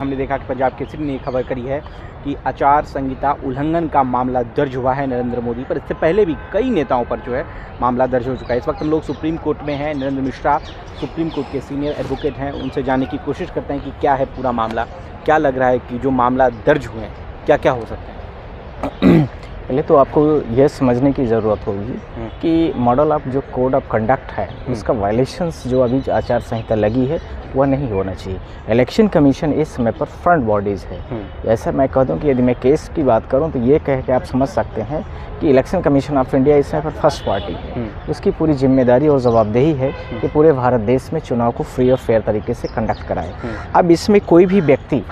हमने देखा कि पंजाब केसरी ने खबर करी है कि आचार संहिता उल्लंघन का मामला दर्ज हुआ है नरेंद्र मोदी पर। इससे पहले भी कई नेताओं पर जो है मामला दर्ज हो चुका है। इस वक्त हम लोग सुप्रीम कोर्ट में हैं। नरेंद्र मिश्रा सुप्रीम कोर्ट के सीनियर एडवोकेट हैं, उनसे जानने की कोशिश करते हैं कि क्या है पूरा मामला, क्या लग रहा है कि जो मामला दर्ज हुए हैं क्या क्या हो सकता है। पहले तो आपको यह समझने की ज़रूरत होगी कि मॉडल ऑफ जो कोड ऑफ कंडक्ट है उसका वायलेशंस जो अभी आचार संहिता लगी है वह नहीं होना चाहिए। इलेक्शन कमीशन इस समय पर फ्रंट बॉडीज़ है। ऐसा मैं कह दूं कि यदि मैं केस की बात करूं तो ये कह के आप समझ सकते हैं कि इलेक्शन कमीशन ऑफ इंडिया इस समय पर फर्स्ट पार्टी है। उसकी पूरी जिम्मेदारी और जवाबदेही है कि पूरे भारत देश में चुनाव को फ्री और फेयर तरीके से कंडक्ट कराए। अब इसमें कोई भी व्यक्ति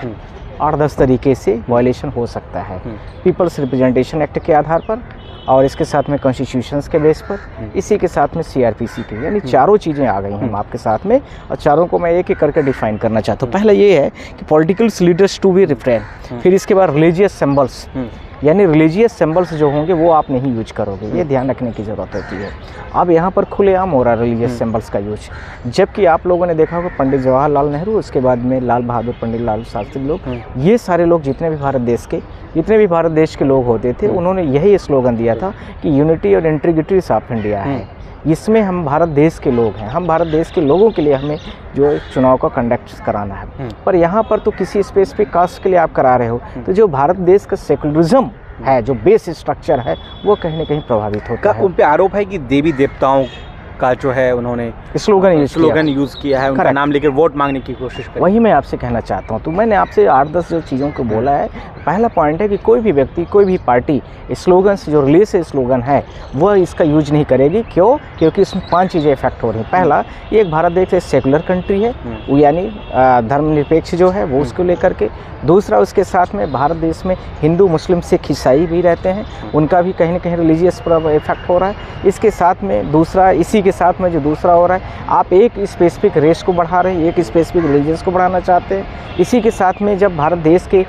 8-10 तरीके से वायलेशन हो सकता है। पीपल्स रिप्रेजेंटेशन एक्ट के आधार पर और इसके साथ में कॉन्स्टिट्यूशंस के बेस पर, इसी के साथ में सीआरपीसी के, यानी चारों चीज़ें आ गई हैं आपके साथ में और चारों को मैं एक एक करके डिफाइन करना चाहता हूँ। पहला ये है कि political leaders to be refrain, फिर इसके बाद रिलीजियस सिंबल्स, यानी रिलीजियस सिंबल्स जो होंगे वो आप नहीं यूज करोगे, ये ध्यान रखने की ज़रूरत होती है। अब यहाँ पर खुलेआम हो रहा है रिलीजियस सिंबल्स का यूज, जबकि आप लोगों ने देखा होगा पंडित जवाहरलाल नेहरू, उसके बाद में लाल बहादुर पंडित लाल शास्त्री लोग, ये सारे लोग जितने भी भारत देश के लोग होते थे उन्होंने यही स्लोगन दिया था कि यूनिटी और इंटीग्रिटी ऑफ इंडिया है। इसमें हम भारत देश के लोग हैं, हम भारत देश के लोगों के लिए हमें जो चुनाव का कंडक्ट कराना है। पर यहाँ पर तो किसी स्पेसिफिक कास्ट के लिए आप करा रहे हो, तो जो भारत देश का सेकुलरिज्म है, जो बेस स्ट्रक्चर है, वो कहीं न कहीं प्रभावित होता है। उन पे आरोप है कि देवी देवताओं का जो है उन्होंने स्लोगन यूज़ किया है, उनका नाम लेकर वोट मांगने की कोशिश की। वही मैं आपसे कहना चाहता हूँ। तो मैंने आपसे 8-10 जो चीज़ों को बोला है। पहला पॉइंट है कि कोई भी व्यक्ति, कोई भी पार्टी स्लोगन्स जो रिलीजियस स्लोगन है वह इसका यूज नहीं करेगी। क्यों? क्योंकि इसमें 5 चीज़ें इफेक्ट हो रही हैं। पहला, एक भारत देश एक सेकुलर कंट्री है, यानी धर्मनिरपेक्ष जो है वो उसको लेकर के। दूसरा, उसके साथ में भारत देश में हिंदू, मुस्लिम, सिख, ईसाई भी रहते हैं, उनका भी कहीं ना कहीं रिलीजियस इफेक्ट हो रहा है। इसके साथ में दूसरा, इसी के साथ में जो दूसरा हो रहा है, आप एक स्पेसिफिक रेस को बढ़ा रहे हैं, एक स्पेसिफिक रिलीजियस को बढ़ाना चाहते हैं। इसी के साथ में जब भारत देश के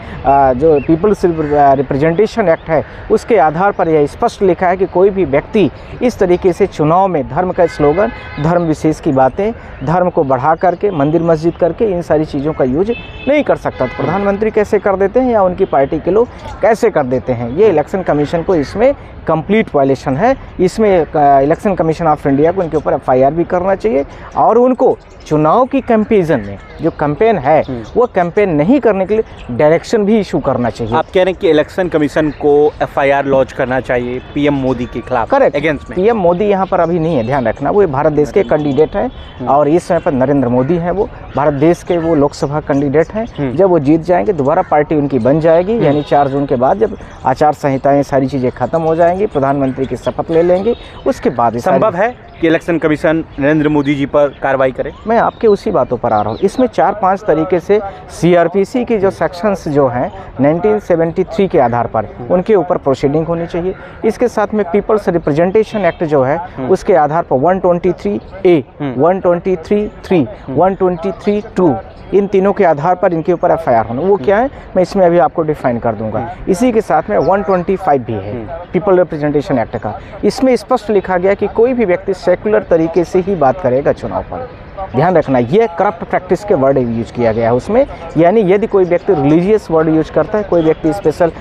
जो पीपल्स रिप्रेजेंटेशन एक्ट है उसके आधार पर यह स्पष्ट लिखा है कि कोई भी व्यक्ति इस तरीके से चुनाव में धर्म का स्लोगन, धर्म विशेष की बातें, धर्म को बढ़ा करके, मंदिर मस्जिद करके इन सारी चीज़ों का यूज नहीं कर सकता। तो प्रधानमंत्री कैसे कर देते हैं या उनकी पार्टी के लोग कैसे कर देते हैं? ये इलेक्शन कमीशन को इसमें कंप्लीट वायलेशन है। इसमें इलेक्शन कमीशन ऑफ इंडिया को इनके ऊपर एफआईआर भी करना चाहिए और उनको चुनाव की कैंपेन में जो कैंपेन है वो कैंपेन नहीं करने के लिए डायरेक्शन भी इशू करना चाहिए। आप कह रहे हैं कि इलेक्शन कमीशन को एफआईआर लॉन्च करना चाहिए पीएम मोदी के खिलाफ? करेक्ट, अगेंस्ट में। पीएम मोदी यहाँ पर अभी नहीं है, ध्यान रखना। वो भारत देश के कैंडिडेट हैं और इस समय पर नरेंद्र मोदी हैं, वो भारत देश के वो लोकसभा कैंडिडेट हैं। जब वो जीत जाएंगे दोबारा पार्टी उनकी बन जाएगी, यानी 4 जून के बाद जब आचार संहिताएं सारी चीज़ें खत्म हो जाएंगी, प्रधानमंत्री की शपथ ले लेंगे, उसके बाद संभव है कि इलेक्शन कमीशन नरेंद्र मोदी जी पर कार्रवाई करे? मैं आपके उसी बातों पर आ रहा हूँ। इसमें 4-5 तरीके से सीआरपीसी की जो सेक्शंस जो हैं 1973 के आधार पर उनके ऊपर प्रोसीडिंग होनी चाहिए। इसके साथ में पीपल्स रिप्रेजेंटेशन एक्ट जो है उसके आधार पर 123A, 123(3), 123(2), इन तीनों के आधार पर इनके ऊपर एफआईआर होना। वो क्या है मैं इसमें अभी आपको डिफाइन कर दूंगा। इसी के साथ में 125 भी है पीपल रिप्रेजेंटेशन एक्ट का। इसमें स्पष्ट लिखा गया कि कोई भी व्यक्ति सेकुलर तरीके से ही बात करेगा चुनाव पर। ध्यान रखना, ये करप्ट प्रैक्टिस के वर्ड यूज किया गया है उसमें, यानी यदि कोई व्यक्ति रिलीजियस वर्ड यूज करता है, कोई व्यक्ति स्पेशल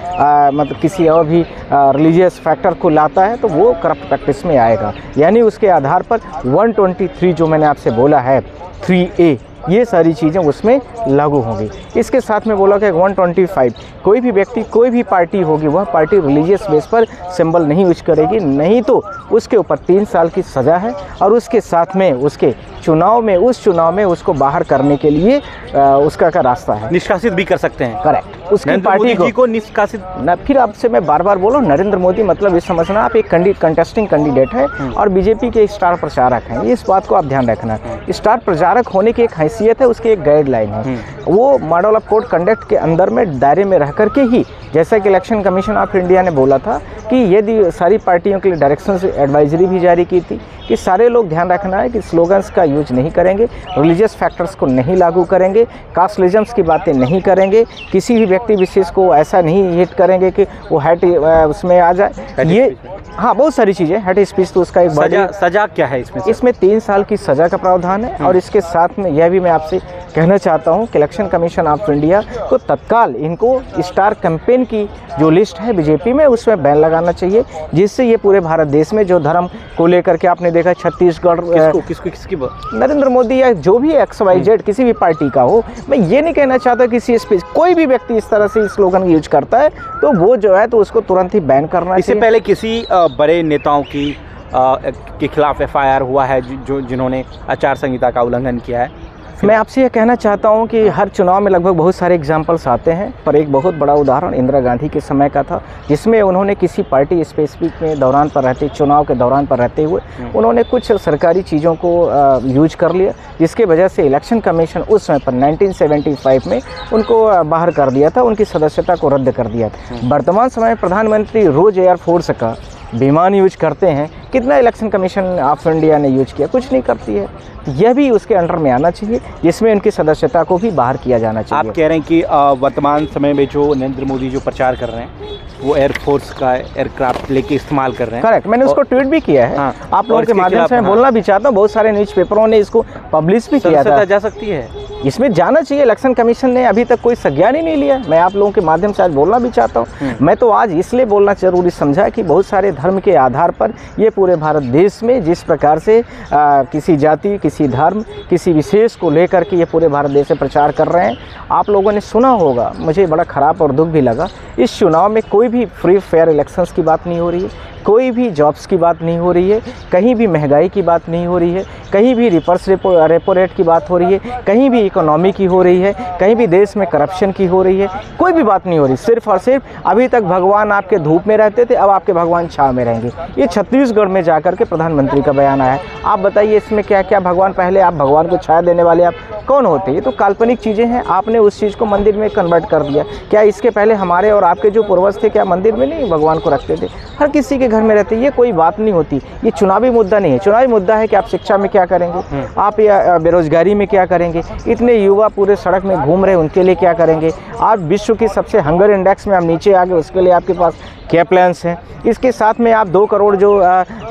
मतलब किसी और भी रिलीजियस फैक्टर को लाता है तो वो करप्ट प्रैक्टिस में आएगा। यानी उसके आधार पर 123 जो मैंने आपसे बोला है 3A, ये सारी चीज़ें उसमें लागू होंगी। इसके साथ में बोला कि 125 कोई भी व्यक्ति, कोई भी पार्टी होगी, वह पार्टी रिलीजियस बेस पर सिंबल नहीं यूज करेगी, नहीं तो उसके ऊपर 3 साल की सज़ा है और उसके साथ में उसके चुनाव में, उस चुनाव में उसको बाहर करने के लिए उसका का रास्ता है, निष्कासित भी कर सकते हैं। करेक्ट, उसकी पार्टी को निष्कासित ना। फिर आपसे मैं बार बार बोलूँ, नरेंद्र मोदी मतलब इस समझना आप एक कंटेस्टिंग कैंडिडेट है और बीजेपी के स्टार प्रचारक हैं, इस बात को आप ध्यान रखना। स्टार प्रचारक होने की एक हैसियत है, उसकी एक गाइडलाइन है। वो मॉडल ऑफ कोड कंडक्ट के अंदर में दायरे में रह करके ही, जैसा कि इलेक्शन कमीशन ऑफ इंडिया ने बोला था कि यदि सारी पार्टियों के लिए डायरेक्शन एडवाइजरी भी जारी की थी कि सारे लोग ध्यान रखना है कि स्लोगन्स का यूज नहीं करेंगे, रिलीजियस फैक्टर्स को नहीं लागू करेंगे, कास्टलिज्म्स की बातें नहीं करेंगे, किसी भी व्यक्ति विशेष को ऐसा नहीं हिट करेंगे कि वो हेट उसमें आ जाए। ये हाँ, बहुत सारी चीज़ें, हेट स्पीच तो उसका एक सजा क्या है इसमें? इसमें 3 साल की सज़ा का प्रावधान है। और इसके साथ में यह भी मैं आपसे कहना चाहता हूं कि इलेक्शन कमीशन ऑफ इंडिया को तत्काल इनको स्टार कैंपेन की जो लिस्ट है बीजेपी में उसमें बैन लगाना चाहिए, जिससे ये पूरे भारत देश में जो धर्म को लेकर के आपने देखा छत्तीसगढ़ किसकी नरेंद्र मोदी या जो भी XYZ किसी भी पार्टी का हो, मैं ये नहीं कहना चाहता किसी स्पीच कोई भी व्यक्ति इस तरह से स्लोगन यूज करता है तो वो जो है तो उसको तुरंत ही बैन करना चाहिए। इससे पहले किसी बड़े नेताओं के खिलाफ FIR हुआ है जिन्होंने आचार संहिता का उल्लंघन किया है? मैं आपसे ये कहना चाहता हूँ कि हर चुनाव में लगभग बहुत सारे एग्जाम्पल्स आते हैं, पर एक बहुत बड़ा उदाहरण इंदिरा गांधी के समय का था, जिसमें उन्होंने किसी पार्टी स्पेसिफिक में दौरान पर रहते चुनाव के दौरान पर रहते हुए उन्होंने कुछ सरकारी चीज़ों को यूज कर लिया, जिसके वजह से इलेक्शन कमीशन उस समय पर 1975 में उनको बाहर कर दिया था, उनकी सदस्यता को रद्द कर दिया था। वर्तमान समय में प्रधानमंत्री रोज़ एयरफोर्स का विमान यूज करते हैं, कितना इलेक्शन कमीशन ऑफ इंडिया ने यूज किया? कुछ नहीं करती है। यह भी उसके अंडर में आना चाहिए, जिसमें उनकी सदस्यता को भी बाहर किया जाना चाहिए। आप कह रहे हैं कि वर्तमान समय में जो नरेंद्र मोदी जो प्रचार कर रहे हैं वो एयरफोर्स का एयरक्राफ्ट लेके इस्तेमाल कर रहे हैं? करेक्ट, मैंने उसको ट्वीट भी किया है। हाँ, आप लोगों के माध्यम से मैं बोलना भी चाहता हूँ, बहुत सारे न्यूज़पेपरों ने इसको पब्लिश भी किया था। जा सकती है, इसमें जाना चाहिए। इलेक्शन कमीशन ने अभी तक कोई संज्ञान ही नहीं लिया। मैं आप लोगों के माध्यम से आज बोलना भी चाहता हूँ। मैं तो आज इसलिए बोलना जरूरी समझा कि बहुत सारे धर्म के आधार पर ये पूरे भारत देश में जिस प्रकार से किसी जाति, किसी धर्म, किसी विशेष को लेकर के ये पूरे भारत देश में प्रचार कर रहे हैं, आप लोगों ने सुना होगा। मुझे बड़ा ख़राब और दुख भी लगा, इस चुनाव में कोई भी फ्री फेयर इलेक्शंस की बात नहीं हो रही है, कोई भी जॉब्स की बात नहीं हो रही है, कहीं भी महंगाई की बात नहीं हो रही है, कहीं भी रिवर्स रेपो रेट की बात हो रही है, कहीं भी इकोनॉमी की हो रही है, कहीं भी देश में करप्शन की हो रही है, कोई भी बात नहीं हो रही। सिर्फ और सिर्फ अभी तक भगवान आपके धूप में रहते थे, अब आपके भगवान छाव में रहेंगे। ये छत्तीसगढ़ में जाकर के प्रधानमंत्री का बयान आया है। आप बताइए इसमें क्या क्या भगवान, पहले आप भगवान को छाया देने वाले आप कौन होते? ये तो काल्पनिक चीज़ें हैं। आपने उस चीज़ को मंदिर में कन्वर्ट कर दिया। क्या इसके पहले हमारे और आपके जो पूर्वज थे क्या मंदिर में नहीं भगवान को रखते थे? हर किसी के घर में रहते। ये कोई बात नहीं होती। ये चुनावी मुद्दा नहीं है। चुनावी मुद्दा है कि आप शिक्षा में क्या करेंगे, आप या बेरोजगारी में क्या करेंगे, इतने युवा पूरे सड़क में घूम रहे उनके लिए क्या करेंगे, आप विश्व की सबसे हंगर इंडेक्स में आप नीचे आ गए उसके लिए आपके पास क्या प्लान्स हैं। इसके साथ में आप 2 करोड़ जो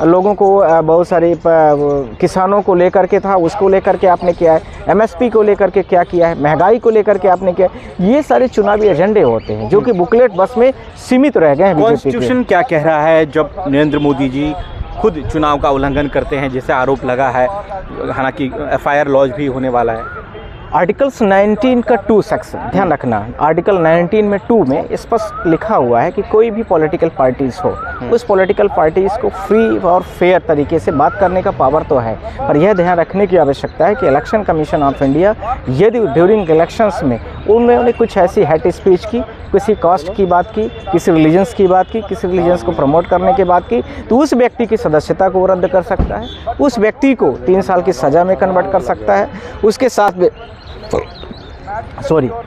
लोगों को बहुत सारे किसानों को लेकर के था उसको लेकर के आपने किया है, MSP को लेकर के क्या किया है, महंगाई को लेकर के आपने किया है। ये सारे चुनावी एजेंडे होते हैं जो कि बुकलेट बस में सीमित रह गए हैं। कॉन्स्टिट्यूशन क्या कह रहा है जब नरेंद्र मोदी जी खुद चुनाव का उल्लंघन करते हैं, जैसे आरोप लगा है, हालांकि FIR लॉन्च भी होने वाला है? आर्टिकल्स 19 का 2 सेक्शन ध्यान रखना, आर्टिकल 19 में 2 में स्पष्ट लिखा हुआ है कि कोई भी पॉलिटिकल पार्टीज़ हो उस पॉलिटिकल पार्टीज़ को फ्री और फेयर तरीके से बात करने का पावर तो है, पर यह ध्यान रखने की आवश्यकता है कि इलेक्शन कमीशन ऑफ इंडिया यदि ड्यूरिंग इलेक्शंस में उन्होंने कुछ ऐसी हेट स्पीच की, किसी कास्ट की बात की, किसी रिलीजन्स की बात की, किसी रिलीजन्स को प्रमोट करने की बात की, तो उस व्यक्ति की सदस्यता को रद्द कर सकता है, उस व्यक्ति को 3 साल की सज़ा में कन्वर्ट कर सकता है। उसके साथ में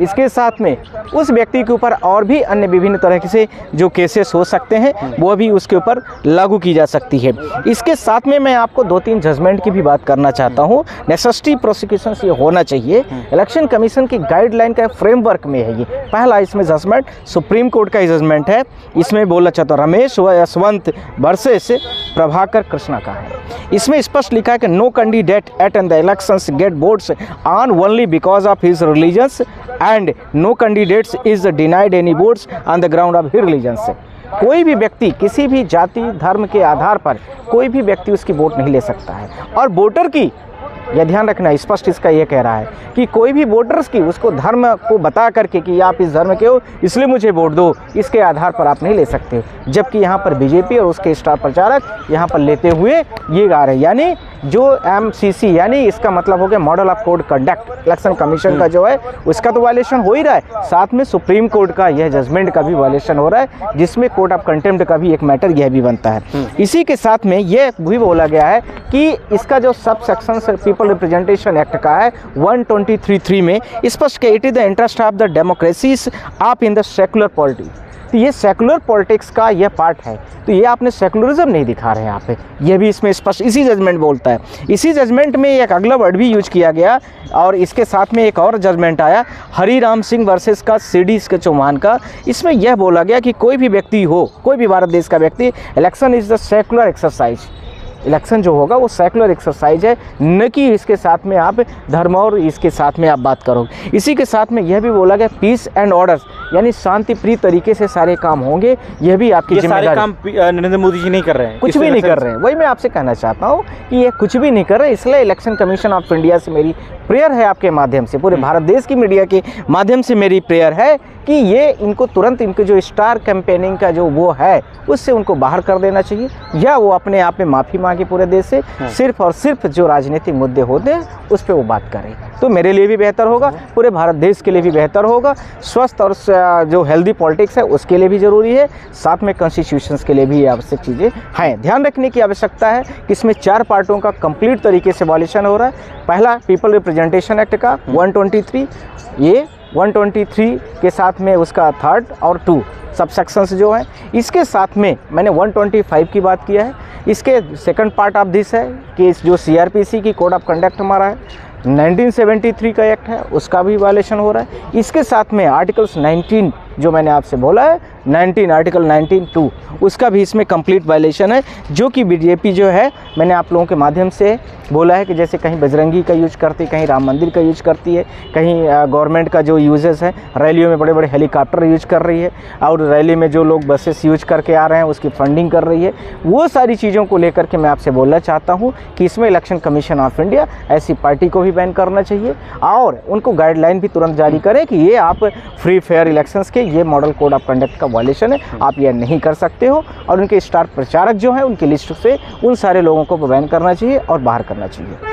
इसके साथ में उस व्यक्ति के ऊपर और भी अन्य विभिन्न तरह से जो केसेस हो सकते हैं वो भी उसके ऊपर लागू की जा सकती है। इसके साथ में मैं आपको 2-3 जजमेंट की भी बात करना चाहता हूँ। नेसेसिटी प्रोसिक्यूशन ये होना चाहिए, इलेक्शन कमीशन की गाइडलाइन का फ्रेमवर्क में है। ये पहला इसमें जजमेंट सुप्रीम कोर्ट का जजमेंट है। इसमें बोलना चाहता हूँ रमेश यशवंत वर्सेस प्रभाकर कृष्णा का है। इसमें स्पष्ट लिखा है कि no candidate at the elections get votes on only because of his religions and no candidates is denied any votes on the ground of his religions. कोई भी व्यक्ति किसी भी जाति धर्म के आधार पर कोई भी व्यक्ति उसकी वोट नहीं ले सकता है। और वोटर की यह ध्यान रखना, स्पष्ट इसका ये कह रहा है कि कोई भी वोटर्स की उसको धर्म को बता करके कि आप इस धर्म के हो इसलिए मुझे वोट दो, इसके आधार पर आप नहीं ले सकते। जबकि यहाँ पर बीजेपी और उसके स्टार प्रचारक यहाँ पर लेते हुए ये गा रहे हैं, यानी जो MCC यानी इसका मतलब हो गया model of code conduct, election commission का जो है उसका तो वायलेशन हो ही रहा है, साथ में सुप्रीम कोर्ट का यह जजमेंट का भी वायलेशन हो रहा है, जिसमें कोर्ट ऑफ कंटेम्प्ट का भी एक मैटर यह भी बनता है। इसी के साथ में यह भी बोला गया है कि इसका जो sub section people representation act का है 123(3) में स्पष्ट कि it is the interest of the democracies of in the secular polity. तो ये सेकुलर पॉलिटिक्स का यह पार्ट है। तो ये आपने सेकुलरिज्म नहीं दिखा रहे हैं यहाँ पे, ये भी इसमें स्पष्ट इसी जजमेंट बोलता है। इसी जजमेंट में एक अगला वर्ड भी यूज किया गया और इसके साथ में एक और जजमेंट आया हरिराम सिंह वर्सेस का सीडी के चौहान का। इसमें यह बोला गया कि कोई भी व्यक्ति हो, कोई भी भारत देश का व्यक्ति, election is the secular exercise. Election जो होगा वो सेकुलर एक्सरसाइज है, न कि इसके साथ में आप धर्म और इसके साथ में आप बात करोगे। इसी के साथ में यह भी बोला गया पीस एंड ऑर्डर्स, यानी शांति प्रिय तरीके से सारे काम होंगे। यह भी आपकी जिम्मेदारी। सारे काम नरेंद्र मोदी जी नहीं कर रहे हैं, कुछ भी नहीं कर रहे हैं। वही मैं आपसे कहना चाहता हूँ कि ये कुछ भी नहीं कर रहे। इसलिए इलेक्शन कमीशन ऑफ इंडिया से मेरी प्रेयर है, आपके माध्यम से, पूरे भारत देश की मीडिया के माध्यम से मेरी प्रेयर है कि ये इनको तुरंत इनके जो स्टार कैंपेनिंग का जो वो है उससे उनको बाहर कर देना चाहिए, या वो अपने आप में माफ़ी मांगे पूरे देश से। सिर्फ और सिर्फ जो राजनीतिक मुद्दे होते हैं उस पर वो बात करें, तो मेरे लिए भी बेहतर होगा, पूरे भारत देश के लिए भी बेहतर होगा। स्वस्थ और जो हेल्दी पॉलिटिक्स है उसके लिए भी ज़रूरी है, साथ में कॉन्स्टिट्यूशंस के लिए भी आवश्यक चीज़ें हैं। ध्यान रखने की आवश्यकता है कि इसमें 4 पार्टों का कंप्लीट तरीके से वायलेशन हो रहा है। पहला पीपल रिप्रेजेंटेशन एक्ट का 123, ये 123 के साथ में उसका 3rd और 2 सब सेक्शंस जो हैं। इसके साथ में मैंने 125 की बात किया है। इसके सेकंड पार्ट ऑफ दिस है कि इस जो CRPC की कोड ऑफ कंडक्ट हमारा है, 1973 का एक्ट है, उसका भी वायलेशन हो रहा है। इसके साथ में आर्टिकल्स 19 जो मैंने आपसे बोला है, 19 आर्टिकल 19(2) उसका भी इसमें कंप्लीट वायलेशन है, जो कि बीजेपी जो है, मैंने आप लोगों के माध्यम से बोला है कि जैसे कहीं बजरंगी का यूज करती है, कहीं राम मंदिर का यूज करती है, कहीं गवर्नमेंट का जो यूजेस है, रैलियों में बड़े बड़े हेलीकॉप्टर यूज कर रही है, और रैली में जो लोग बसेस यूज करके आ रहे हैं उसकी फंडिंग कर रही है। वो सारी चीज़ों को लेकर के मैं आपसे बोलना चाहता हूँ कि इसमें इलेक्शन कमीशन ऑफ इंडिया ऐसी पार्टी को भी बैन करना चाहिए और उनको गाइडलाइन भी तुरंत जारी करें कि ये आप फ्री फेयर इलेक्शंस के ये मॉडल कोड ऑफ कंडक्ट का वायलेशन है, आप यह नहीं कर सकते हो। और उनके स्टार प्रचारक जो हैं उनकी लिस्ट से उन सारे लोगों को बैन करना चाहिए और बाहर करना चाहिए।